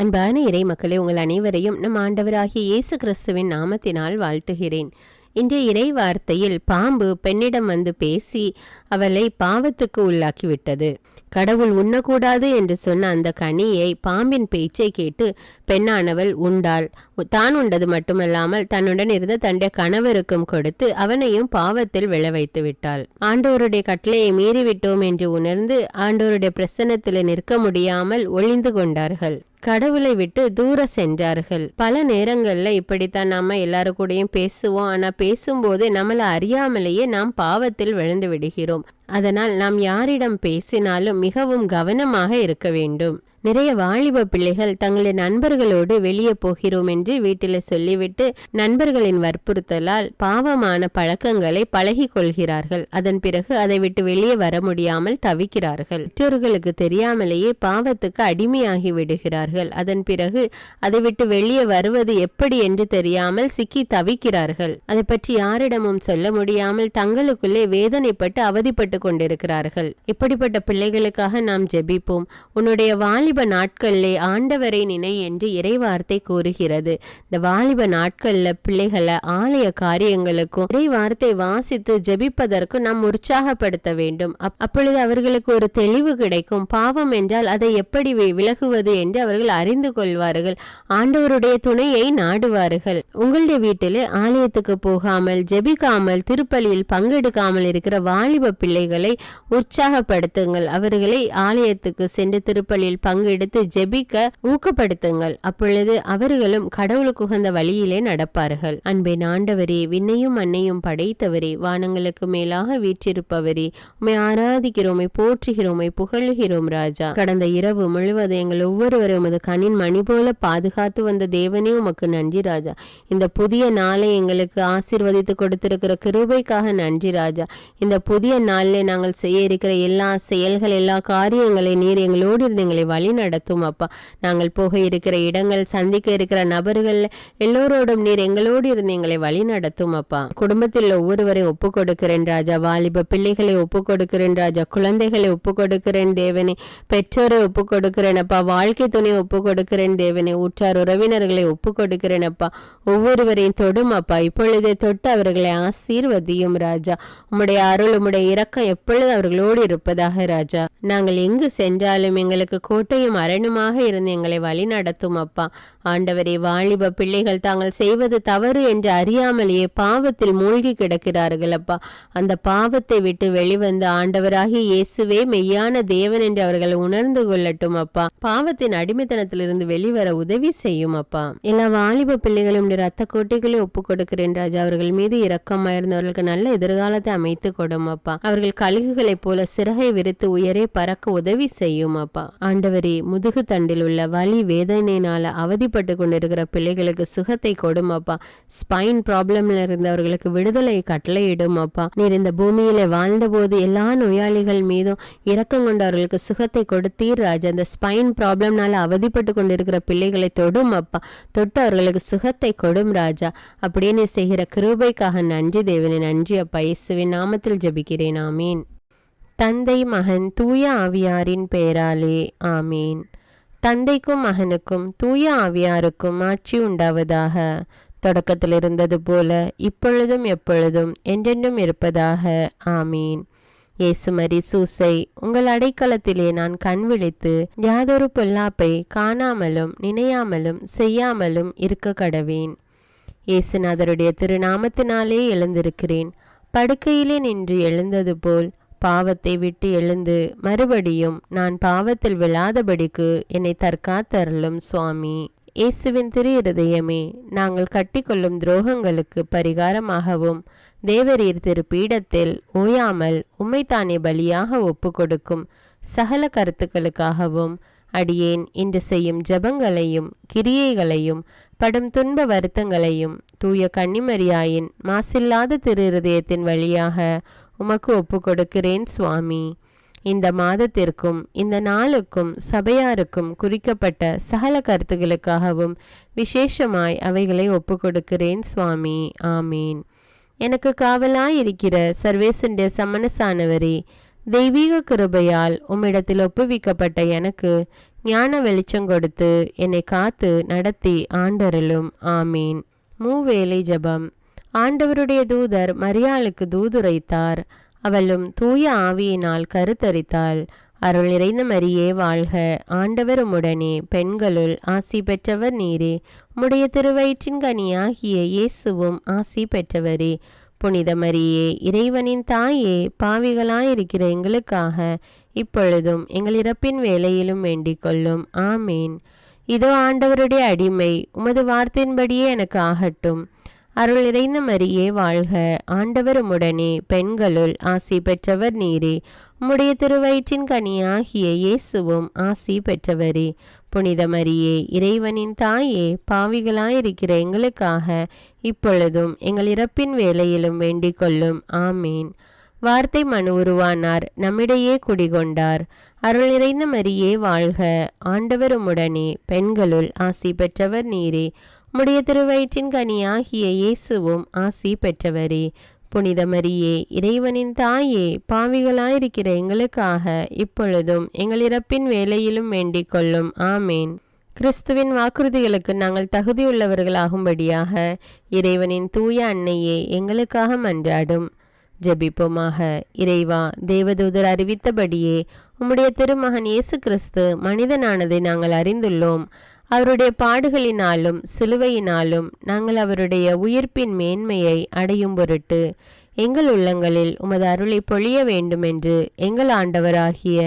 அன்பான இறை மக்களே, உங்கள் அனைவரையும் நம் ஆண்டவராகிய இயேசு கிறிஸ்துவின் நாமத்தினால் வாழ்த்துகிறேன். இன்றைய இறை வார்த்தையில் பாம்பு பெண்ணிடம் வந்து பேசி அவளை பாவத்துக்கு உள்ளாக்கிவிட்டது. கடவுள் உண்ணக்கூடாது என்று சொன்ன அந்த கனியை பாம்பின் பேச்சை கேட்டு பெண்ணானவள் உண்டாள். தான் உண்டது மட்டுமல்லாமல் தன்னுடன் இருந்த தன்னுடைய கணவருக்கும் கொடுத்து அவனையும் பாவத்தில் விழ வைத்து விட்டாள். ஆண்டவருடைய கட்டளையை மீறிவிட்டோம் என்று உணர்ந்து ஆண்டவருடைய பிரசன்னத்தில் நிற்க முடியாமல் ஒளிந்து கொண்டார்கள். கடவுளை விட்டு தூர சென்றார்கள். பல நேரங்கள்ல இப்படித்தான் நாம எல்லாரு கூடயும் பேசுவோம். ஆனா பேசும்போது நம்மளை அறியாமலேயே நாம் பாவத்தில் விழுந்து விடுகிறோம். அதனால் நாம் யாரிடம் பேசினாலும் மிகவும் கவனமாக இருக்க வேண்டும். நிறைய வாலிப பிள்ளைகள் தங்களுடைய நண்பர்களோடு வெளியே போகிறோம் என்று வீட்டில் சொல்லிவிட்டு நண்பர்களின் வற்புறுத்தலால் பாவமான பழக்கங்களை பழகி கொள்கிறார்கள். அதன் பிறகு அதை விட்டு வெளியே வர முடியாமல் தவிக்கிறார்கள். பெற்றோர்களுக்கு தெரியாமலேயே பாவத்துக்கு அடிமையாகி விடுகிறார்கள். அதன் பிறகு அதை விட்டு வெளியே வருவது எப்படி என்று தெரியாமல் சிக்கி தவிக்கிறார்கள். அதை பற்றி யாரிடமும் சொல்ல முடியாமல் தங்களுக்குள்ளே வேதனைப்பட்டு அவதிப்பட்டு கொண்டிருக்கிறார்கள். இப்படிப்பட்ட பிள்ளைகளுக்காக நாம் ஜெபிப்போம். உன்னுடைய வாலிப நாட்களிலே ஆண்டவரை நினை என்று இறைவார்த்தை கூறுகிறது. இந்த வாலிப நாட்கள்ல பிள்ளைகளை ஆலய காரியங்களுக்கும் இறைவார்த்தை வாசித்து ஜெபிப்பதற்கும் நாம் உற்சாகப்படுத்த வேண்டும். அப்பொழுது அவர்களுக்கு ஒரு தெளிவு கிடைக்கும். பாவம் என்றால் அதை எப்படி விலகுவது என்று அவர்கள் அறிந்து கொள்வார்கள். ஆண்டவருடைய துணையை நாடுவார்கள். உங்களுடைய வீட்டில் ஆலயத்துக்கு போகாமல் ஜெபிக்காமல் திருப்பலியில் பங்கெடுக்காமல் இருக்கிற வாலிப பிள்ளைகளை உற்சாகப்படுத்துங்கள். அவர்களை ஆலயத்துக்கு சென்று திருப்பலியில் எடுத்து ஜெபிக்க ஊக்கப்படுத்துங்கள். அப்பொழுது அவர்களும் கடவுளுக்கு உகந்த வழியிலே நடப்பார்கள். அன்பின் ஆண்டவரே, விண்ணையும் மண்ணையும் படைத்தவரே, வானங்களுக்கு மேலாக வீற்றிருப்பவரே, உம்மை ஆராதிக்கிறோம், போற்றுகிறோம், புகழுகிறோம் ராஜா. கடந்த இரவு முழுவதும் எங்கள் ஒவ்வொருவரும் உமது கண்ணின் மணி போல பாதுகாத்து வந்த தேவனே உமக்கு நன்றி ராஜா. இந்த புதிய நாளை எங்களுக்கு ஆசீர்வதித்து கொடுத்திருக்கிற கிருபைக்காக நன்றி ராஜா. இந்த புதிய நாளில் நாங்கள் செய்ய இருக்கிற எல்லா செயல்கள் எல்லா காரியங்களை நீர் எங்களோடு இருந்து எங்களை வழி நடத்தும் அப்பா. நாங்கள் போக இருக்கிற இடங்கள் சந்திக்க இருக்கிற நபர்கள் எல்லோரோடும் நீர் எங்களோடு இருந்து எங்களை வழி நடத்தும் அப்பா. குடும்பத்தில் ஒவ்வொருவரை ஒப்பு கொடுக்கிறேன் ராஜா. வாலிப பிள்ளைகளை ஒப்பு கொடுக்கிறேன் ராஜா. குழந்தைகளை ஒப்பு கொடுக்கிறேன் தேவனே. பெற்றோரை ஒப்பு கொடுக்கிறேன் அப்பா. வாழ்க்கை துணை ஒப்பு கொடுக்கிறேன் தேவனே. உற்றார் உறவினர்களை ஒப்பு கொடுக்கிறேன் அப்பா. ஒவ்வொருவரையும் தொடும் அப்பா. இப்பொழுதே தொட்டு அவர்களை ஆசீர்வதியும் ராஜா. உம்முடைய அருள் உம்முடைய இரக்கம் எப்பொழுது அவர்களோடு இருப்பதாக ராஜா. நாங்கள் எங்கு சென்றாலும் எங்களுக்கு கோட்டையும் அரணுமாக இருந்து எங்களை வழி நடத்தும் அப்பா. ஆண்டவரே, வாலிப பிள்ளைகள் தாங்கள் செய்வது தவறு என்று அறியாமலேயே பாவத்தில் மூழ்கி கிடக்கிறார்கள் அப்பா. அந்த பாவத்தை விட்டு வெளிவந்து ஆண்டவராகிய இயேசுவே மெய்யான தேவன் என்று அவர்கள் உணர்ந்து கொள்ளட்டும் அப்பா. பாவத்தின் அடிமைத்தனத்திலிருந்து வெளிவர உதவி செய்யும் அப்பா. எல்லா வாலிப பிள்ளைகளும் ரத்த கோட்டைகளை ஒப்பு கொடுக்கிறேன் ராஜா. அவர்கள் மீது இரக்கமாயிருந்தவர்களுக்கு நல்ல எதிர்காலத்தை அமைத்து கொடும் அப்பா. அவர்கள் கழுகுகளைப் போல சிறகை விரித்து உயரே பறக்க உதவி செய்யும் அப்பா. ஆண்டவரே, முதுகு தண்டில் உள்ள வலி வேதனையினால அவதிப்பட்டு கொண்டிருக்கிற பிள்ளைகளுக்கு சுகத்தை கொடும் அப்பா. ஸ்பைன் ப்ராப்ளம்ல இருந்தவர்களுக்கு விடுதலை கட்டளையிடும் அப்பா. நீர் இந்த பூமியில வாழ்ந்த போது எல்லா நோயாளிகள் மீதும் இரக்கம் கொண்டவர்களுக்கு சுகத்தை கொடுத்தீர் ராஜா. அந்த ஸ்பைன் ப்ராப்ளம்னால அவதிப்பட்டு கொண்டிருக்கிற பிள்ளைகளை தொடும் அப்பா. தொட்டு அவர்களுக்கு சுகத்தை கொடும் ராஜா. அப்படியே நீ செய்கிற கிருபைக்காக நன்றி தேவனே. நன்றி அப்பா. இயேசுவின் நாமத்தில் ஜெபிக்கிறேன். ஆமீன். தந்தை மகன் தூய ஆவியாரின் பெயராலே ஆமீன். தந்தைக்கும் மகனுக்கும் தூய ஆவியாருக்கும் ஆட்சி உண்டாவதாக. தொடக்கத்தில் இருந்தது போல இப்பொழுதும் எப்பொழுதும் என்றென்றும் இருப்பதாக ஆமீன். இயேசுமரி சூசை, உங்கள் அடைக்கலத்திலே நான் கண் விழித்து யாதொரு பொல்லாப்பை காணாமலும் நினையாமலும் செய்யாமலும் இருக்க கடவேன். இயேசுநாதருடைய திருநாமத்தினாலே எழுந்திருக்கிறேன். படுக்கையிலே நின்று எழுந்தது போல் பாவத்தை விட்டு எழுந்து மறுபடியும் நான் பாவத்தில் விழாதபடிக்கு என்னை தற்காத்தருளும் சுவாமி. இயேசுவின் திரு இருதயமே, நாங்கள் கட்டிக்கொள்ளும் துரோகங்களுக்கு பரிகாரமாகவும் தேவரீர் திரு பீடத்தில் ஓயாமல் உம்மைத்தானே பலியாக ஒப்பு கொடுக்கும் சகல கருத்துக்களுக்காகவும் அடியேன் இன்று செய்யும் ஜபங்களையும் கிரியைகளையும் படும் துன்ப வருத்தங்களையும் தூய கன்னிமரியாயின் மாசில்லாத திரு இருதயத்தின் வழியாக உமக்கு ஒப்பு கொடுக்கிறேன் சுவாமி. இந்த மாதத்திற்கும் இந்த நாளுக்கும் சபையாருக்கும் குறிக்கப்பட்ட சகல கருத்துகளுக்காகவும் விசேஷமாய் அவைகளை ஒப்பு கொடுக்கிறேன் சுவாமி. ஆமீன். எனக்கு காவலாயிருக்கிற சர்வேசுடைய சமணசானவரே, தெய்வீக கிருபையால் உம்மிடத்தில் ஒப்புவிக்கப்பட்ட எனக்கு ஞான வெளிச்சம் கொடுத்து என்னை காத்து நடத்தி ஆண்டருளும். ஆமீன். மூவேளை ஜெபம். ஆண்டவருடைய தூதர் மரியாளுக்கு தூதுரைத்தார். அவளும் தூய ஆவியினால் கருத்தரித்தாள். அருள் நிறைந்த மரியே வாழ்க, ஆண்டவர் உம்முடனே, பெண்களுள் ஆசி பெற்றவர் நீரே. உம்முடைய திருவயிற்றின் கனியாகிய இயேசுவும் ஆசி பெற்றவரே. புனித மரியே, இறைவனின் தாயே, பாவிகளாயிருக்கிற எங்களுக்காக இப்பொழுதும் எங்கள் இறப்பின் வேளையிலும் வேண்டிக் கொள்ளும். ஆமீன். இதோ ஆண்டவருடைய அடிமை, உமது வார்த்தையின்படியே எனக்கு ஆகட்டும். அருள் நிறைந்த மரியே வாழ்க, ஆண்டவர் உம்முடனே, பெண்களுள் ஆசி பெற்றவர் நீரே. உம்முடைய திருவயிற்றின் கனியாகிய இயேசுவும் ஆசி பெற்றவரே. புனித மரியே, இறைவனின் தாயே, பாவிகளாயிருக்கிற எங்களுக்காக இப்பொழுதும் எங்கள் இறப்பின் வேளையிலும் வேண்டிக் கொள்ளும். ஆமீன். வார்த்தை மனு உருவானார், நம்மிடையே குடிகொண்டார். அருள் நிறைந்த மரியே வாழ்க, ஆண்டவர் உம்முடனே, பெண்களுள் ஆசி பெற்றவர் நீரே. உம்முடைய திருவயிற்றின் கனியாகிய இயேசுவும் ஆசி பெற்றவரே. புனித மரியே, இறைவனின் தாயே, பாவிகளாயிருக்கிற எங்களுக்காக இப்பொழுதும் எங்கள் இறப்பின் வேளையிலும் வேண்டிக் கொள்ளும். ஆமேன். கிறிஸ்துவின் வாக்குறுதிகளுக்கு நாங்கள் தகுதியுள்ளவர்களாகும்படியாக இறைவனின் தூய அன்னையே எங்களுக்காக மன்றாடும். ஜெபிப்போமாக. இறைவா, தேவதூதர் அறிவித்தபடியே உம்முடைய திருமகன் இயேசு கிறிஸ்து மனிதனானதை நாங்கள் அறிந்துள்ளோம். அவருடைய பாடுகளினாலும் சிலுவையினாலும் நாங்கள் அவருடைய உயிர்ப்பின் மேன்மையை அடையும் பொருட்டு எங்கள் உள்ளங்களில் உமது அருளை பொழிய வேண்டுமென்று எங்கள் ஆண்டவராகிய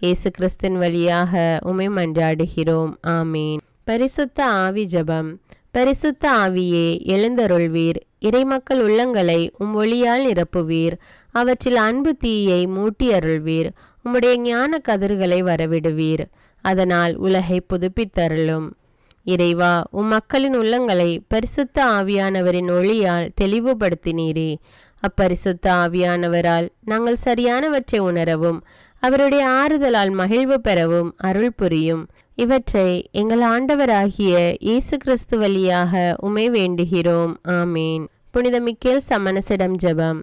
இயேசு கிறிஸ்தின் வழியாக உம்மை மன்றாடுகிறோம். ஆமீன். பரிசுத்த ஆவி ஜெபம். பரிசுத்த ஆவியே, எழுந்தருள்வீர். இறைமக்கள் உள்ளங்களை உம் ஒளியால் நிரப்புவீர். அவற்றில் அன்பு தீயை மூட்டி அருள்வீர். உம்முடைய ஞான கதிர்களை வரவிடுவீர். அதனால் உலகை புதுப்பித்தருளும். இறைவா, உம் மக்களின் உள்ளங்களை பரிசுத்த ஆவியானவரின் ஒளியால் தெளிவுபடுத்தினீரே. அப்பரிசுத்த ஆவியானவரால் நாங்கள் சரியானவற்றை உணரவும் அவருடைய ஆறுதலால் மகிழ்வு பெறவும் அருள் புரியும். இவற்றை எங்கள் ஆண்டவராகிய இயேசு கிறிஸ்து வழியாக உம்மை வேண்டுகிறோம். ஆமீன். புனித மிக்கேல் சமணசிடம் ஜெபம்.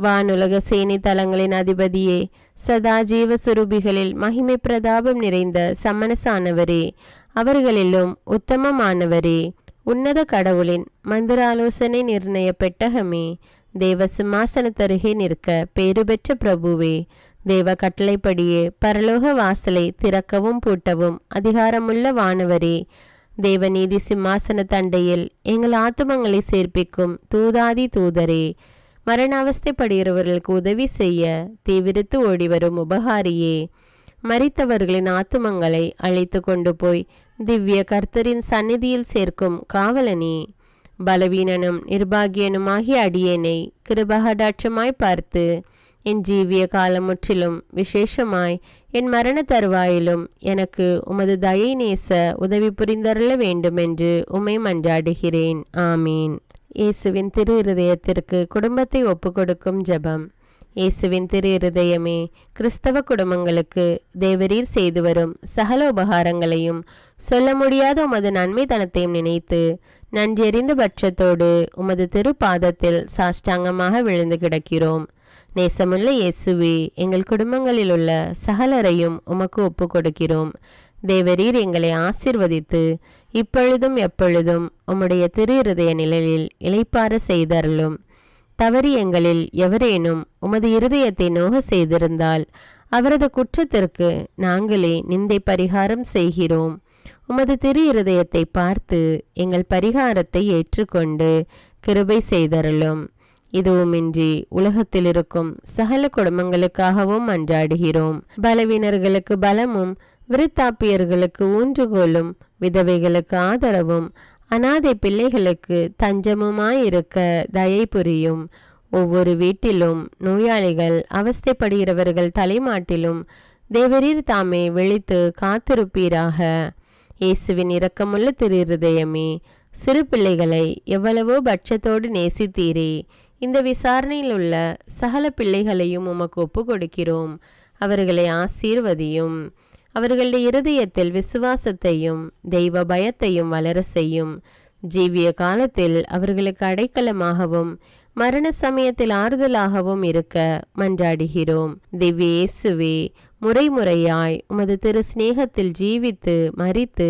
வானுலக சேனை தலங்களின் அதிபதியே, சதா ஜீவ சுரூபிகளில் மகிமை பிரதாபம் நிறைந்த சமணசானவரே, அவர்களிலும் உத்தமமானவரே, உன்னத கடவுளின் மந்திர ஆலோசனை நிர்ணய பெட்டகமே, தேவ சிம்மாசனத்தருகே நிற்க பேறு பெற்ற பிரபுவே, தேவ கட்டளைப்படியே பரலோக வாசலை திறக்கவும் பூட்டவும் அதிகாரமுள்ள வானவரே, தேவநீதி சிம்மாசன தண்டையில் எங்கள் ஆத்துமங்களை சேர்ப்பிக்கும் தூதாதி தூதரே, மரண அவஸ்தைப்படுகிறவர்களுக்கு உதவி செய்ய தீவிரித்து ஓடிவரும் உபகாரியே, மரித்தவர்களின் ஆத்துமங்களை அழைத்து கொண்டு போய் திவ்ய கர்த்தரின் சந்நிதியில் சேர்க்கும் காவலனே, பலவீனனும் நிர்பாகியனுமாகிய அடியேனை கிருபகடாட்சமாய் பார்த்து என் ஜீவிய காலம் முற்றிலும் விசேஷமாய் என் மரண தருவாயிலும் எனக்கு உமது தயை நேச உதவி புரிந்தருள வேண்டுமென்று உம்மை மன்றாடுகிறேன். ஆமீன். இயேசுவின் திரு இருதயத்திற்கு குடும்பத்தை ஒப்புக்கொடுக்கும் ஜெபம். இயேசுவின் திரு இருதயமே, கிறிஸ்தவ குடும்பங்களுக்கு தேவரீர் செய்து வரும் சகல உபகாரங்களையும் சொல்ல முடியாத உமது நன்மைத்தனத்தையும் நினைத்து நன்றெறிந்த பட்சத்தோடு உமது திரு பாதத்தில் சாஷ்டாங்கமாக விழுந்து கிடக்கிறோம். நேசமுள்ள இயேசுவே, எங்கள் குடும்பங்களில் உள்ள சகலரையும் உமக்கு ஒப்பு கொடுக்கிறோம். தேவரீர் எங்களை ஆசீர்வதித்து இப்பொழுதும் எப்பொழுதும் உம்முடைய திரு இருதய நிழலில் இளைப்பாற செய்தருளும். தவறி எங்களில் எவரேனும் உமது இருதயத்தை நோக செய்திருந்தால் அவரது குற்றத்திற்கு நாங்களே நிந்தை பரிகாரம் செய்கிறோம். உமது திரு இருதயத்தை பார்த்து எங்கள் பரிகாரத்தை ஏற்றுக்கொண்டு கிருபை செய்தருளும். இதுவுமின்றி உலகத்தில் இருக்கும் சகல குடும்பங்களுக்காகவும் மன்றாடுகிறோம். பலவீனர்களுக்கு பலமும், விருத்தாப்பியர்களுக்கு ஊன்றுகோலும், விதவைகளுக்கு ஆதரவும், அநாதை பிள்ளைகளுக்கு தஞ்சமுமாயிருக்க தயை புரியும். ஒவ்வொரு வீட்டிலும் நோயாளிகள் அவஸ்தைப்படுகிறவர்கள் தலைமாட்டிலும் தேவரீர் தாமே விழித்து காத்திருப்பீராக. இயேசுவின் இரக்கமுள்ள திரு இருதயமே, சிறு பிள்ளைகளை எவ்வளவோ பட்சத்தோடு நேசித்தீரே. இந்த விசாரணையில் உள்ள சகல பிள்ளைகளையும் உமக்கு ஒப்பு கொடுக்கிறோம். அவர்களை ஆசீர்வதியும். அவர்களுடைய இருதயத்தில் விசுவாசத்தையும் தெய்வ பயத்தையும் வளர செய்யும். ஜீவிய காலத்தில் அவர்களுக்கு அடைக்கலமாகவும் மரண சமயத்தில் ஆறுதலாகவும் இருக்க மன்றாடுகிறோம். திவ்ய இயேசுவே, முறைமுறையாய் உமது திரு சிநேகத்தில் ஜீவித்து மரித்து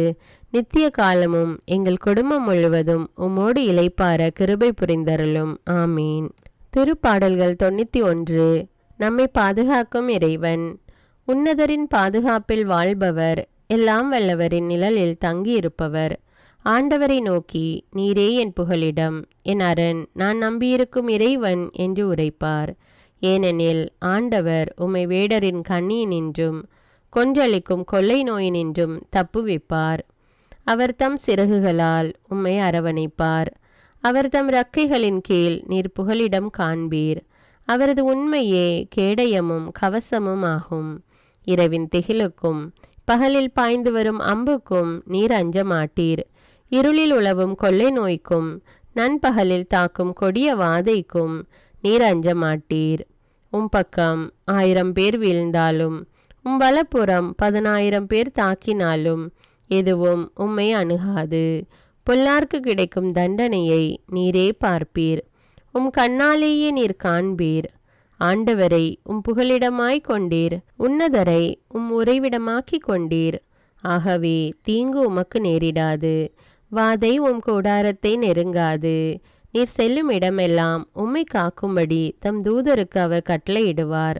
நித்திய காலமும் எங்கள் குடும்பம் முழுவதும் உம்மோடு இளைப்பார கிருபை புரிந்தருளும். ஆமீன். திருப்பாடல்கள் 91. நம்மை பாதுகாக்கும் இறைவன். உன்னதரின் பாதுகாப்பில் வாழ்பவர், எல்லாம் வல்லவரின் நிழலில் தங்கியிருப்பவர். ஆண்டவரை நோக்கி, நீரே என் புகலிடம், என் அரண், நான் நம்பியிருக்கும் இறைவன் என்று உரைப்பார். ஏனெனில் ஆண்டவர் உம்மை வேடரின் கண்ணியினின்றும் கொன்றளிக்கும் கொள்ளை நோயினின்றும் தப்புவிப்பார். அவர் தம் சிறகுகளால் உம்மை அரவணைப்பார். அவர் தம் இறக்கைகளின் கீழ் நீர் புகலிடம் காண்பீர். அவரது உண்மையே கேடயமும் கவசமும் ஆகும். இரவின் திகிலுக்கும் பகலில் பாய்ந்து வரும் அம்புக்கும் நீர் அஞ்ச மாட்டீர். இருளில் உலவும் கொள்ளை நோய்க்கும் நண்பகலில் தாக்கும் கொடிய வாதைக்கும் நீர் அஞ்ச மாட்டீர். உம் பக்கம் 1000 பேர் வீழ்ந்தாலும் உம் வலப்புறம் 10,000 பேர் தாக்கினாலும் எதுவும் உம்மை அணுகாது. பொல்லார்க்கு கிடைக்கும் தண்டனையை நீரே பார்ப்பீர். உம் கண்ணாலேயே நீர் காண்பீர். ஆண்டவரை உம் புகலிடமாய் கொண்டீர். உன்னதரை உம் உறைவிடமாக்கி கொண்டீர். ஆகவே தீங்கு உமக்கு நேரிடாது. வாதை உம் கூடாரத்தை நெருங்காது. நீர் செல்லும் இடமெல்லாம் உம்மை காக்கும்படி தம் தூதருக்கு அவர் கட்டளையிடுவார்.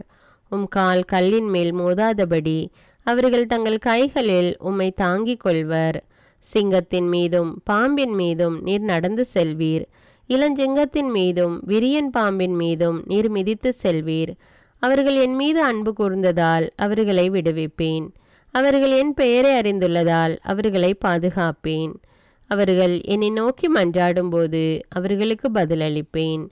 உம் கால் கல்லின் மேல் மோதாதபடி அவர்கள் தங்கள் கைகளில் உம்மை தாங்கிக் கொள்வர். சிங்கத்தின் மீதும் பாம்பின் மீதும் நீர் நடந்து செல்வீர். இளஞ்சிங்கத்தின் மீதும் விரியன் பாம்பின் மீதும் நீர் மிதித்து செல்வீர். அவர்கள் என் மீது அன்பு கூர்ந்ததால் அவர்களை விடுவிப்பேன். அவர்கள் என் பெயரை அறிந்துள்ளதால் அவர்களை பாதுகாப்பேன். அவர்கள் என்னை நோக்கி மன்றாடும்போது அவர்களுக்கு பதிலளிப்பேன்.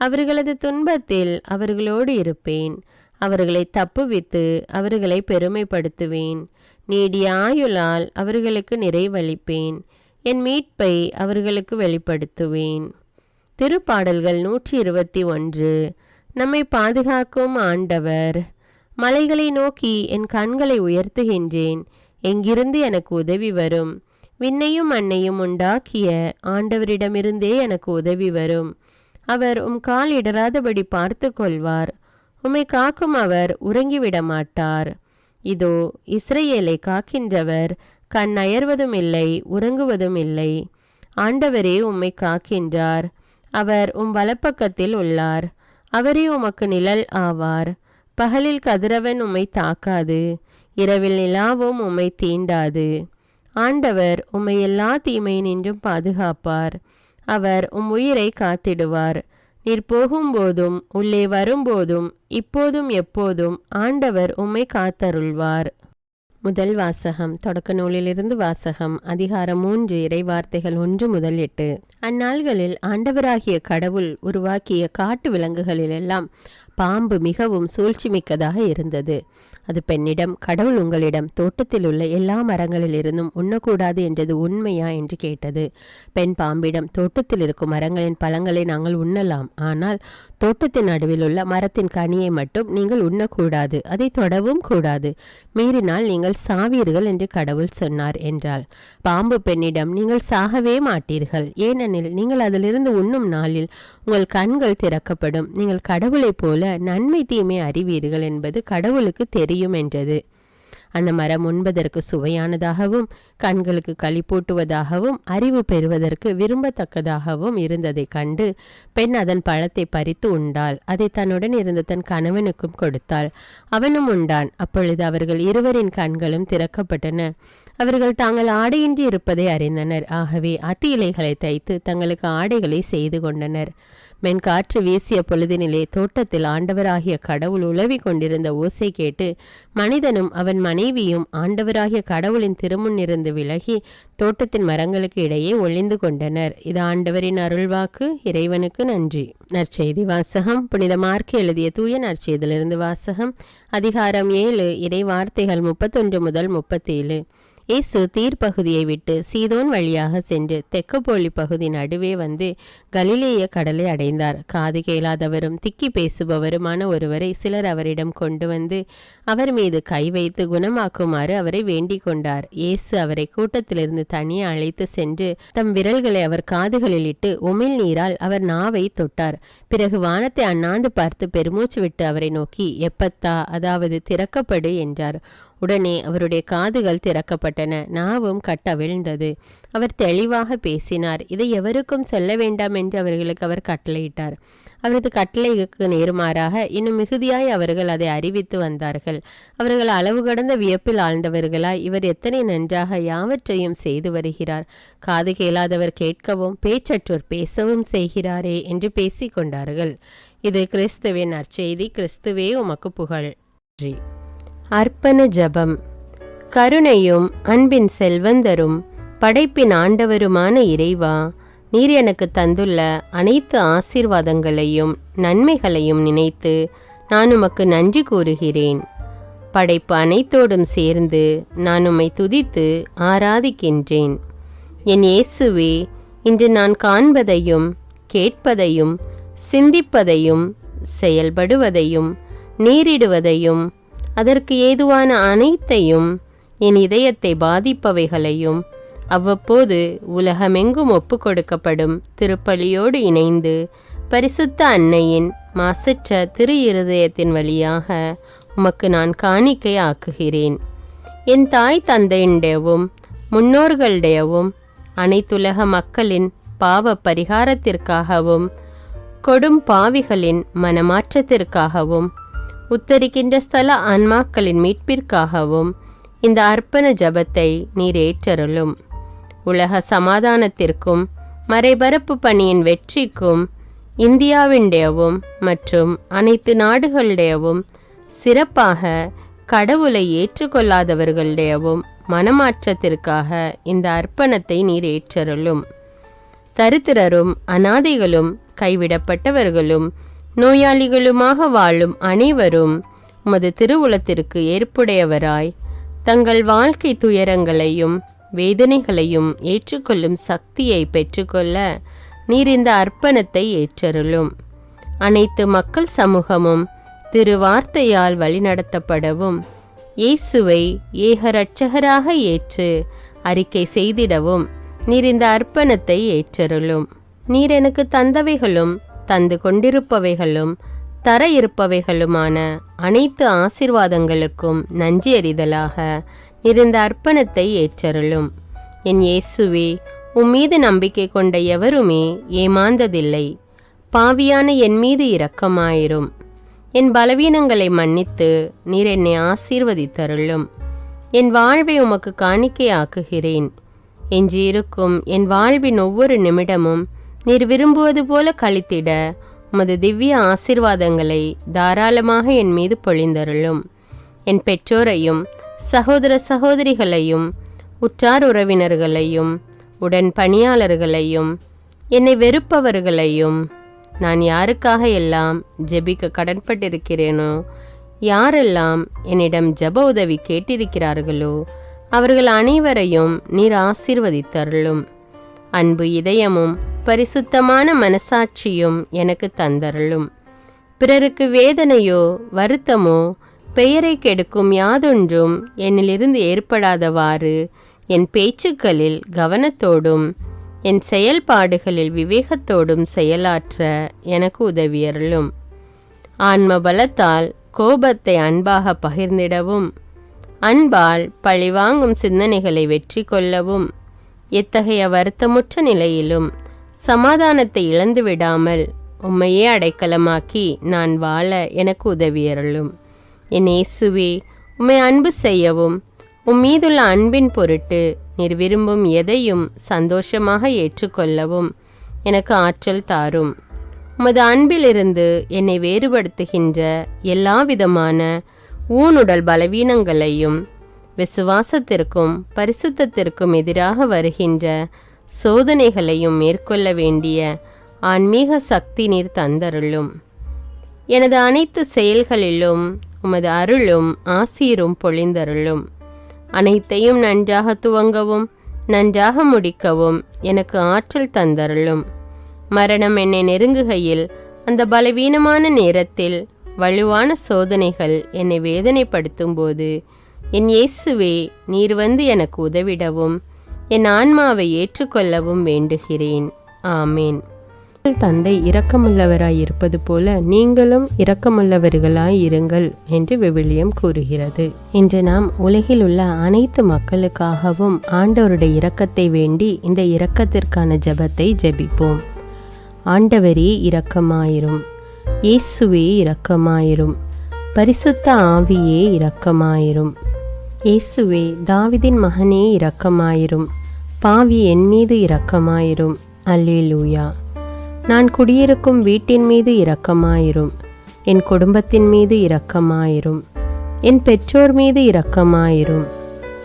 அவர்களது துன்பத்தில் அவர்களோடு இருப்பேன். அவர்களை தப்புவித்து அவர்களை பெருமைப்படுத்துவேன். நீடிய ஆயுளால் அவர்களுக்கு நிறைவளிப்பேன். என் மீட்பை அவர்களுக்கு வெளிப்படுத்துவேன். திருப்பாடல்கள் 121. நம்மை பாதுகாக்கும் ஆண்டவர். மலைகளை நோக்கி என் கண்களை உயர்த்துகின்றேன். எங்கிருந்து எனக்கு உதவி வரும்? விண்ணையும் மண்ணையும் உண்டாக்கிய ஆண்டவரிடமிருந்தே எனக்கு உதவி வரும். அவர் உம் கால் இடராதபடி பார்த்து கொள்வார். உம்மை காக்கும் அவர் உறங்கிவிட மாட்டார். இதோ இஸ்ரவேலை காக்கின்றவர் கண் அயர்வதும் இல்லை, உறங்குவதும் இல்லை. ஆண்டவரே உம்மை காக்கின்றார். அவர் உம் வலப்பக்கத்தில் உள்ளார். அவரே உமக்கு நிழல் ஆவார். பகலில் கதிரவன் உம்மை தாக்காது. இரவில் நிலாவும் உம்மை தீண்டாது. ஆண்டவர் உம்மை எல்லா தீமையினின்றும் பாதுகாப்பார். அவர் உம் உயிரை காத்திடுவார். நீர் போகும்போதும் உள்ளே வரும்போதும் இப்போதும் எப்போதும் ஆண்டவர் உம்மை காத்தருள்வார். முதல் வாசகம். தொடக்க நூலிலிருந்து வாசகம். அதிகாரம் 3. இறைவார்த்தைகள் 1 முதல் 8. அந்நாள்களில் ஆண்டவராகிய கடவுள் உருவாக்கிய காட்டு விலங்குகளிலெல்லாம் பாம்பு மிகவும் சூழ்ச்சிமிக்கதாக இருந்தது. அது பெண்ணிடம், கடவுள் உங்களிடம் தோட்டத்தில் உள்ள எல்லா மரங்களிலிருந்தும் உண்ணக்கூடாது என்றது உண்மையா என்று கேட்டது. பெண் பாம்பிடம், தோட்டத்தில் இருக்கும் மரங்களின் பழங்களை நாங்கள் உண்ணலாம், ஆனால் தோட்டத்தின் நடுவில் உள்ள மரத்தின் கனியை மட்டும் நீங்கள் உண்ணக்கூடாது, அதை தொடவும் கூடாது, மீறினால் நீங்கள் சாவீர்கள் என்று கடவுள் சொன்னார் என்றாள். பாம்பு பெண்ணிடம், நீங்கள் சாகவே மாட்டீர்கள், ஏனெனில் நீங்கள் அதிலிருந்து உண்ணும் நாளில் உங்கள் கண்கள் திறக்கப்படும், நீங்கள் கடவுளைப் போல நன்மை தீமை அறிவீர்கள் என்பது கடவுளுக்கு தெரியும் என்றது. அந்த மரம் உண்பதற்கு சுவையானதாகவும் கண்களுக்கு களிப்பூட்டுவதாகவும் அறிவு பெறுவதற்கு விரும்பத்தக்கதாகவும் இருந்ததை கண்டு பெண் அதன் பழத்தை பறித்து உண்டாள். அதை தன்னுடன் இருந்த தன் கணவனுக்கும் கொடுத்தாள். அவனும் உண்டான். அப்பொழுது அவர்கள் இருவரின் கண்களும் திறக்கப்பட்டன. அவர்கள் தாங்கள் ஆடையின்றி இருப்பதை அறிந்தனர். ஆகவே அத்தி இலைகளை தைத்து தங்களுக்கு ஆடைகளை செய்து கொண்டனர். மென்காற்று வீசிய பொழுதினிலே தோட்டத்தில் ஆண்டவராகிய கடவுள் உலவி கொண்டிருந்த ஓசை கேட்டு மனிதனும் அவன் மனைவியும் ஆண்டவராகிய கடவுளின் திருமுன்னிருந்து விலகி தோட்டத்தின் மரங்களுக்கு இடையே ஒளிந்து கொண்டனர். இது ஆண்டவரின் அருள்வாக்கு. இறைவனுக்கு நன்றி. நற்செய்தி வாசகம். புனித மார்க்கு எழுதிய தூய நற்செய்தியிலிருந்து வாசகம். அதிகாரம் 7. இறை வார்த்தைகள் 31 முதல் 37. இயேசு தீர் பகுதியை விட்டு சீதோன் வழியாக சென்று தெக்கப்போலி பகுதி நடுவே வந்து கலிலேய கடலை அடைந்தார். காது கேளாதவரும் திக்கி பேசுபவருமான ஒருவரை சிலர் அவரிடம் கொண்டு வந்து அவர் மீது கை வைத்து குணமாக்குமாறு அவரை வேண்டிக் கொண்டார். இயேசு அவரை கூட்டத்திலிருந்து தனியே அழைத்து சென்று தம் விரல்களை அவர் காதுகளில் இட்டு உமிழ் நீரால் அவர் நாவை தொட்டார். பிறகு வானத்தை அண்ணாந்து பார்த்து பெருமூச்சு விட்டு அவரை நோக்கி எப்பத்தா, அதாவது திறக்கப்படு என்றார். உடனே அவருடைய காதுகள் திறக்கப்பட்டன, நாவும் கட்டவிழ்ந்தது. அவர் தெளிவாக பேசினார். இதை எவருக்கும் சொல்ல வேண்டாம் என்று அவர்களுக்கு அவர் கட்டளையிட்டார். அவரது கட்டளைக்கு நேர்மாறாக இன்னும் மிகுதியாய் அவர்கள் அதை அறிவித்து வந்தார்கள். அவர்கள் அளவு கடந்த வியப்பில் ஆழ்ந்தவர்களாய், இவர் எத்தனை நன்றாக யாவற்றையும் செய்து வருகிறார், காது கேளாதவர் கேட்கவும் பேச்சற்றோர் பேசவும் செய்கிறாரே என்று பேசிக்கொண்டார்கள். இது கிறிஸ்துவின் நற்செய்தி. கிறிஸ்துவே உமக்கு புகழ். அர்ப்பண ஜபம். கருணையும் அன்பின் செல்வந்தரும் படைப்பின் ஆண்டவருமான இறைவா, நீர் எனக்கு தந்துள்ள அனைத்து ஆசீர்வாதங்களையும் நன்மைகளையும் நினைத்து நான் உமக்கு நன்றி கூறுகிறேன். படைப்பு அனைத்தோடும் சேர்ந்து நான் உம்மை துதித்து ஆராதிக்கின்றேன். என் இயேசுவே, இன்று நான் காண்பதையும் கேட்பதையும் சிந்திப்பதையும் செயல்படுவதையும் நேரிடுவதையும் அதற்கு ஏதுவான அனைத்தையும் என் இதயத்தை பாதிப்பவைகளையும் அவ்வப்போது உலகமெங்கும் ஒப்பு கொடுக்கப்படும் திருப்பலியோடு இணைந்து பரிசுத்த அன்னையின் மாசற்ற திரு இருதயத்தின் வழியாக உமக்கு நான் காணிக்கை ஆக்குகிறேன். என் தாய் தந்தையுடையவும் முன்னோர்களுடையவும் அனைத்துலக மக்களின் பாவ பரிகாரத்திற்காகவும் கொடும் பாவிகளின் மனமாற்றத்திற்காகவும் உத்தரிக்கின்ற ஸ்தல ஆன்மாக்களின் மீட்பிற்காகவும் இந்த அர்ப்பண ஜபத்தை நீர் ஏற்றருளும். உலக சமாதானத்திற்கும் மறைபரப்பு பணியின் வெற்றிக்கும் இந்தியாவினுடையவும் மற்றும் அனைத்து நாடுகளுடையவும் சிறப்பாக கடவுளை ஏற்றுக்கொள்ளாதவர்களுடையவும் மனமாற்றத்திற்காக இந்த அர்ப்பணத்தை நீர் ஏற்றருளும். தரித்திரரும் அனாதைகளும் கைவிடப்பட்டவர்களும் நோயாளிகளுமாக வாழும் அனைவரும் உமது திருவுளத்திற்கு ஏற்புடையவராய் தங்கள் வாழ்க்கை துயரங்களையும் வேதனைகளையும் ஏற்றுக்கொள்ளும் சக்தியை பெற்றுக்கொள்ள நீர் இந்த அர்ப்பணத்தை ஏற்றருளும். அனைத்து மக்கள் சமூகமும் திருவார்த்தையால் வழிநடத்தப்படவும் இயேசுவை ஏக இரட்சகராக ஏற்று அறிக்கை செய்திடவும் நீர் இந்த அர்ப்பணத்தை ஏற்றருளும். நீர் எனக்கு தந்தவைகளும் தந்து கொண்டிருப்பவைகளும் தர இருப்பவைகளுமான அனைத்து ஆசீர்வாதங்களுக்கும் நன்றி அறிதலாக நீர் இந்த அர்ப்பணத்தை ஏற்றருளும். என் இயேசுவே, உம்மீது நம்பிக்கை கொண்ட எவருமே ஏமாந்ததில்லை. பாவியான என் மீது இரக்கமாயிரும். என் பலவீனங்களை மன்னித்து நீர் என்னை ஆசீர்வதித்தருளும். என் வாழ்வை உமக்கு காணிக்கையாக்குகிறேன். எஞ்சியிருக்கும் என் வாழ்வின் ஒவ்வொரு நிமிடமும் நீர் விரும்புவது போல கழித்திட உமது திவ்ய ஆசீர்வாதங்களை தாராளமாக என் மீது பொழிந்தருளும். என் பெற்றோரையும் சகோதர சகோதரிகளையும் உற்றார் உறவினர்களையும் உடன் பணியாளர்களையும் என்னை வெறுப்பவர்களையும் நான் யாருக்காக எல்லாம் ஜெபிக்க கடன்பட்டிருக்கிறேனோ, யாரெல்லாம் என்னிடம் ஜெப உதவி கேட்டிருக்கிறார்களோ அவர்கள் அனைவரையும் நீர் ஆசீர்வதித்தருளும். அன்பு இதயமும் பரிசுத்தமான மனசாட்சியும் எனக்கு தந்தருளும். பிறருக்கு வேதனையோ வருத்தமோ பெயரை கெடுக்கும் யாதொன்றும் என்னிலிருந்து ஏற்படாதவாறு என் பேச்சுக்களில் கவனத்தோடும் என் செயல்பாடுகளில் விவேகத்தோடும் செயலாற்ற எனக்கு உதவியருளும். ஆன்ம பலத்தால் கோபத்தை அன்பாக பகிர்ந்திடவும் அன்பால் பழிவாங்கும் சிந்தனைகளை வெற்றி கொள்ளவும் எத்தகைய வருத்தமுற்ற நிலையிலும் சமாதானத்தை இழந்து விடாமல் உம்மையே அடைக்கலமாக்கி நான் வாழ எனக்கு உதவியருளும். என் இயேசுவே, உம்மை அன்பு செய்யவும் உம்மீதுள்ள அன்பின் பொருட்டு நீர் விரும்பும் எதையும் சந்தோஷமாக ஏற்றுக்கொள்ளவும் எனக்கு ஆற்றல் தாரும். உமது அன்பிலிருந்து என்னை வேறுபடுத்துகின்ற எல்லா விதமான ஊனுடல் பலவீனங்களையும் விசுவாசத்திற்கும் பரிசுத்தத்திற்கும் எதிராக வருகின்ற சோதனைகளையும் மேற்கொள்ள வேண்டிய ஆன்மீக சக்தி நீர் தந்தருளும். எனது அனைத்து செயல்களிலும் உமது அருளும் ஆசீரும் பொழிந்தருளும். அனைத்தையும் நன்றாக துவங்கவும் நன்றாக முடிக்கவும் எனக்கு ஆற்றல் தந்தருளும். மரணம் என்னை நெருங்குகையில், அந்த பலவீனமான நேரத்தில் வலுவான சோதனைகள் என்னை வேதனைப்படுத்தும் போது, என் இயேசுவே, நீர் வந்து எனக்கு உதவிடவும் என் ஆன்மாவை ஏற்றுக்கொள்ளவும் வேண்டுகிறேன். ஆமேன். தந்தை இரக்கமுள்ளவராய் இருப்பது போல நீங்களும் இரக்கமுள்ளவர்களாய் இருங்கள் என்று விவிலியம் கூறுகிறது. இன்று நாம் உலகில் உள்ள அனைத்து மக்களுக்காகவும் ஆண்டவருடைய இரக்கத்தை வேண்டி இந்த இரக்கத்திற்கான ஜெபத்தை ஜெபிப்போம். ஆண்டவரே இரக்கமாயிரும், இயேசுவே இரக்கமாயிரும், பரிசுத்த ஆவியே இரக்கமாயிரும். இயேசுவே, தாவீதின் மகனே இரக்கமாயிரும், பாவி என் மீது இரக்கமாயிரும். அல்லேலூயா. நான் குடியிருக்கும் வீட்டின் மீது இரக்கமாயிரும், என் குடும்பத்தின் மீது இரக்கமாயிரும், என் பெற்றோர் மீது இரக்கமாயிரும்,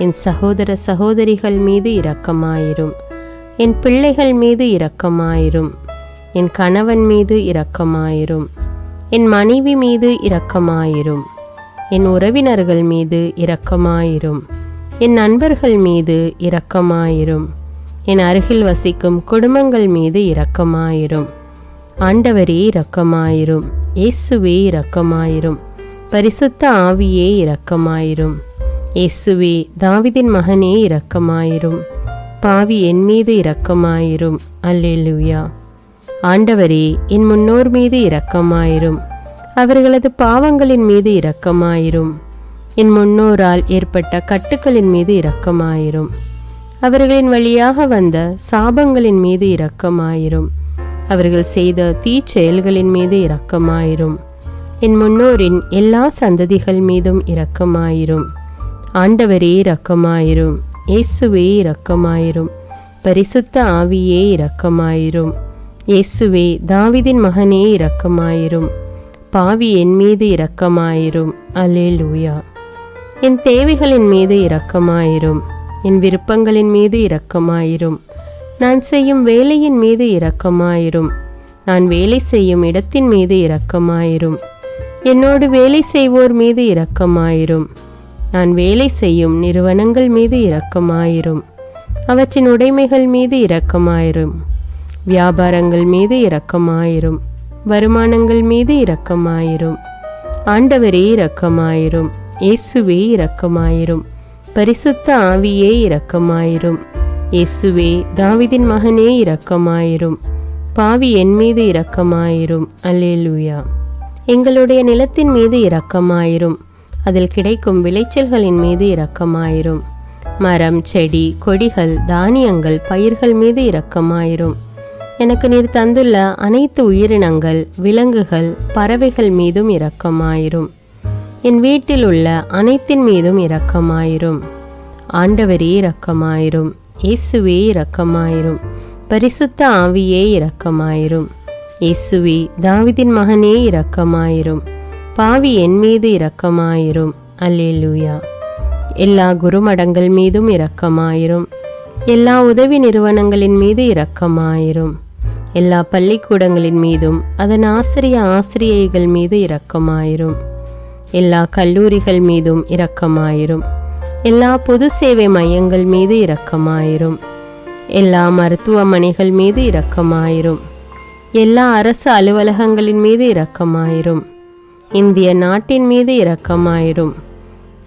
என் சகோதர சகோதரிகள் மீது இரக்கமாயிரும், என் பிள்ளைகள் மீது இரக்கமாயிரும், என் கணவன் மீது இரக்கமாயிரும், என் மனைவி மீது இரக்கமாயிரும், என் உறவினர்கள் மீது இரக்கமாயிரும், என் நண்பர்கள் மீது இரக்கமாயிரும், என் அருகில் வசிக்கும் குடும்பங்கள் மீது இரக்கமாயிரும். ஆண்டவரே இரக்கமாயிரும், இயேசுவே இரக்கமாயிரும், பரிசுத்த ஆவியே இரக்கமாயிரும். இயேசுவே, தாவீதின் மகனே இரக்கமாயிரும், பாவி என் மீது இரக்கமாயிரும். அல்லேலூயா. ஆண்டவரே, என் முன்னோர் மீது இரக்கமாயிரும், அவர்களது பாவங்களின் மீது இரக்கமாயிரும். என் முன்னோரால் ஏற்பட்ட கட்டுக்களின் மீது இரக்கமாயிரும், அவர்களின் வழியாக வந்த சாபங்களின் மீது இரக்கமாயிரும், அவர்கள் செய்த தீச்செயல்களின் மீது இரக்கமாயிரும். என் முன்னோரின் எல்லா சந்ததிகள் மீதும் இரக்கமாயிரும். ஆண்டவரே இரக்கமாயிரும், இயேசுவே இரக்கமாயிரும், பரிசுத்த ஆவியே இரக்கமாயிரும். இயேசுவே, தாவீதின் மகனே இரக்கமாயிரும், பாவி என் மீது இரக்கமாயிரும். அல்லேலூயா. என் தேவைகளின் மீது இரக்கமாயிரும், என் விருப்பங்களின் மீது இரக்கமாயிரும், நான் செய்யும் வேலையின் மீது இரக்கமாயிரும், நான் வேலை செய்யும் இடத்தின் மீது இரக்கமாயிரும், என்னோடு வேலை செய்வோர் மீது இரக்கமாயிரும், நான் வேலை செய்யும் நிறுவனங்கள் மீது இரக்கமாயிரும், அவற்றின் உடைமைகள் மீது இரக்கமாயிரும், வியாபாரங்கள் மீது இரக்கமாயிரும், வருமானங்கள் மீது இரக்கமாயிரும். ஆண்டவரே இரக்கமாயிரும், இயேசுவே இரக்கமாயிரும், பரிசுத்த ஆவியே இரக்கமாயிரும். இயேசுவே, தாவீதின் மகனே இரக்கமாயிரும், பாவி என் மீது இரக்கமாயிரும். அல்லேலூயா. எங்களுடைய நிலத்தின் மீது இரக்கமாயிரும், அதில் கிடைக்கும் விளைச்சல்களின் மீது இரக்கமாயிரும். மரம், செடி, கொடிகள், தானியங்கள், பயிர்கள் மீது இரக்கமாயிரும். எனக்கு நீர் தந்துள்ள அனைத்து உயிரினங்கள், விலங்குகள், பறவைகள் மீதும் இரக்கமாயிரும். என் வீட்டில் உள்ள அனைத்தின் மீதும் இரக்கமாயிரும். ஆண்டவரே இரக்கமாயிரும், இயேசுவே இரக்கமாயிரும், பரிசுத்த ஆவியே இரக்கமாயிரும். இயேசுவே, தாவீதின் மகனே இரக்கமாயிரும், பாவி என் மீது இரக்கமாயிரும். அல்லேலூயா. எல்லா குருமடங்கள் மீதும் இரக்கமாயிரும், எல்லா உதவி நிறுவனங்களின் மீது இரக்கமாயிரும், எல்லா பள்ளிக்கூடங்களின் மீதும் அதன் ஆசிரியைகள் மீது இரக்கமாயிரும், எல்லா கல்லூரிகள் மீதும் இரக்கமாயிரும், எல்லா பொது சேவை மையங்கள் மீது இரக்கமாயிரும், எல்லா மருத்துவமனைகள் மீது இரக்கமாயிரும், எல்லா அரசு அலுவலகங்களின் மீது இரக்கமாயிரும், இந்திய நாட்டின் மீது இரக்கமாயிரும்,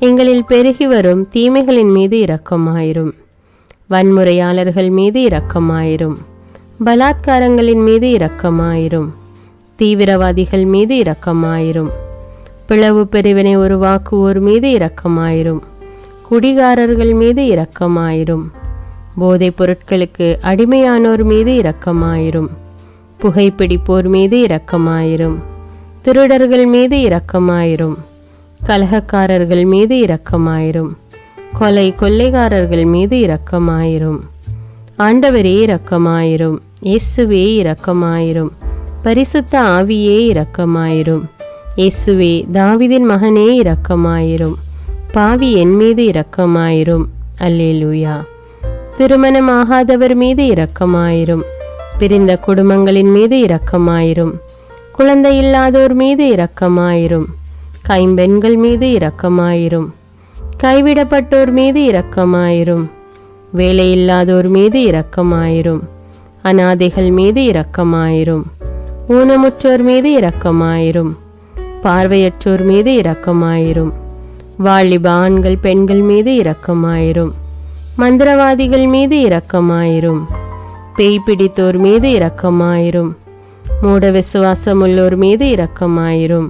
எங்களில் பெருகி வரும் தீமைகளின் மீது இரக்கமாயிரும், வன்முறையாளர்கள் மீது இரக்கமாயிரும், பலாத்காரங்களின் மீது இரக்கமாயிரும், தீவிரவாதிகள் மீது இரக்கமாயிரும், பிளவு பிரிவினை உருவாக்குவோர் மீது இரக்கமாயிரும், குடிகாரர்கள் மீது இரக்கமாயிரும், போதைப் பொருட்களுக்கு அடிமையானோர் மீது இரக்கமாயிரும், புகைப்பிடிப்போர் மீது இரக்கமாயிரும், திருடர்கள் மீது இரக்கமாயிரும், கலகக்காரர்கள் மீது இரக்கமாயிரும், கொள்ளைக்காரர்கள் மீது இரக்கமாயிரும். ஆண்டவரே இரக்கமாயிரும், இயேசுவே இரக்கமாயிரும், பரிசுத்த ஆவியே இரக்கமாயிரும். இயேசுவே, தாவீதின் மகனே இரக்கமாயிரும், பாவி என் மீது இரக்கமாயிரும். அல்லேலூயா. திருமணமாகாதவர் மீது இரக்கமாயிரும், பிரிந்த குடும்பங்களின் மீது இரக்கமாயிரும், குழந்தை இல்லாதோர் மீது இரக்கமாயிரும், கைம்பெண்கள் மீது இரக்கமாயிரும், கைவிடப்பட்டோர் மீது இரக்கமாயிரும். வேலையில்லாதோர் மீது இரக்கமாயிரும். அநாதைகள் மீது இரக்கமாயிரும். ஊனமுற்றோர் மீது இரக்கமாயிரும். பார்வையற்றோர் மீது இரக்கமாயிரும். வாலிப ஆண்கள் பெண்கள் மீது இரக்கமாயிரும். மந்திரவாதிகள் மீது இரக்கமாயிரும். பேய் பிடித்தோர் மீது இரக்கமாயிரும். மூட விசுவாசமுள்ளோர் மீது இரக்கமாயிரும்.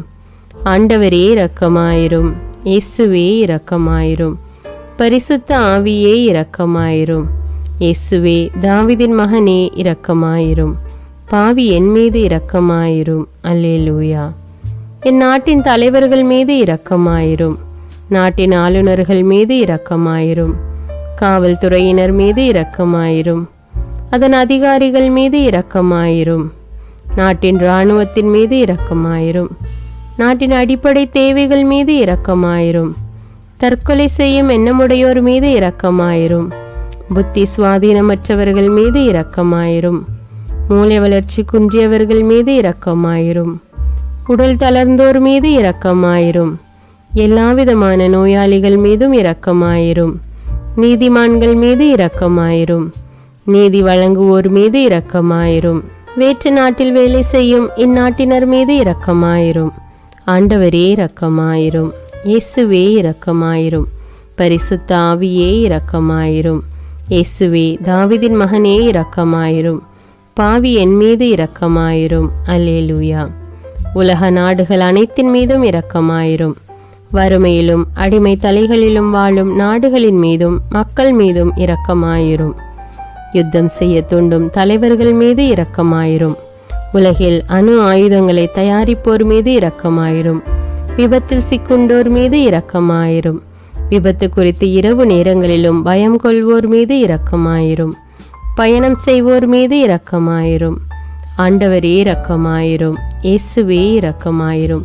ஆண்டவரே இரக்கமாயிரும். இயேசுவே இரக்கமாயிரும். பரிசுத்த ஆவியே இரக்கமாயிரும். இயேசுவே தாவீதின் மகனே இரக்கமாயிரும். பாவி என் மீது இரக்கமாயிரும். அல்லேலூயா. என் நாட்டின் தலைவர்கள் மீது இரக்கமாயிரும். நாட்டின் ஆளுநர்கள் மீது இரக்கமாயிரும். காவல்துறையினர் மீது இரக்கமாயிரும். அதன் அதிகாரிகள் மீது இரக்கமாயிரும். நாட்டின் இராணுவத்தின் மீது இரக்கமாயிரும். நாட்டின் அடிப்படை தேவைகள் மீது இரக்கமாயிரும். தற்கொலை செய்யும் எண்ணமுடையோர் மீது இரக்கமாயிரும். புத்தி சுவாதீனமற்றவர்கள் மீது இரக்கமாயிரும். மூளை வளர்ச்சி குன்றியவர்கள் மீது இரக்கமாயிரும். உடல் தளர்ந்தோர் மீது இரக்கமாயிரும். எல்லாவிதமான நோயாளிகள் மீதும் இரக்கமாயிரும். நீதிமான்கள் மீது இரக்கமாயிரும். நீதி வழங்குவோர் மீது இரக்கமாயிரும். வேற்று நாட்டில் வேலை செய்யும் இந்நாட்டினர் மீது இரக்கமாயிரும். ஆண்டவரே இரக்கமாயிரும். இயேசுவே இரக்கமாயிரும். பரிசுத்த ஆவியே இரக்கமாயிரும். இயேசுவே தாவீதின் மகனே இரக்கமாயிரும். பாவி என் மீது இரக்கமாயிரும். அல்லேலூயா. உலக நாடுகள் அனைத்தின் மீதும் இரக்கமாயிரும். வறுமையிலும் அடிமை தலைகளிலும் வாழும் நாடுகளின் மீதும் மக்கள் மீதும் இரக்கமாயிரும். யுத்தம் செய்ய தூண்டும் தலைவர்கள் மீது இரக்கமாயிரும். உலகில் அணு ஆயுதங்களை தயாரிப்போர் மீது இரக்கமாயிரும். விபத்தில் சிக்குண்டோர் மீது இரக்கமாயிரும். விபத்து குறித்து இரவு நேரங்களிலும் பயம் கொள்வோர் மீது இரக்கமாயிரும். பயணம் செய்வோர் மீது இரக்கமாயிரும். ஆண்டவரே இரக்கமாயிரும். இயேசுவே இரக்கமாயிரும்.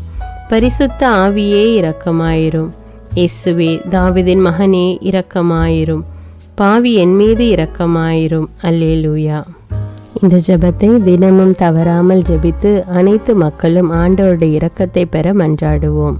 பரிசுத்த ஆவியே இரக்கமாயிரும். இயேசுவே தாவீதின் மகனே இரக்கமாயிரும். பாவி என் மீது இரக்கமாயிரும். அல்லேலூயா. இந்த ஜெபத்தை தினமும் தவறாமல் ஜெபித்து அனைத்து மக்களும் ஆண்டவருடைய இரக்கத்தை பெற மன்றாடுவோம்.